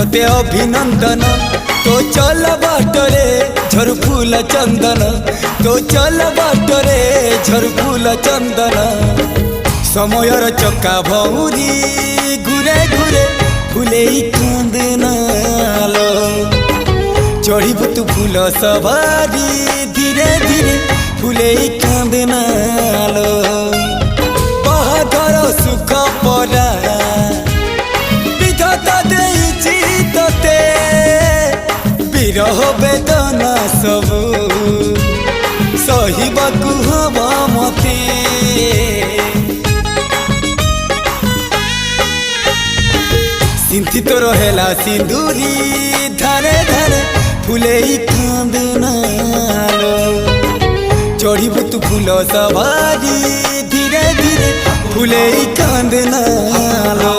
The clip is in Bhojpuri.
तोते अभिनंदन तो चल बाटरे झर फूल चंदन तो चल बाटरे झर फूल चंदन समयर चक्का भौरी घुरे घुरे फूले कांदनालो चढ़ीबु तू फूल सवारी धीरे धीरे फूले कांदनालो बाहादर सुख परा विधाता देइछि तोते विरह वेदना सबु सहिबाकु हवा मते सिंथी तो रहेला सिंदूरी धारे धारे फूले कांदनालो चढ़ीबु तू फूल सवारी धीरे धीरे फूले कांदनालो।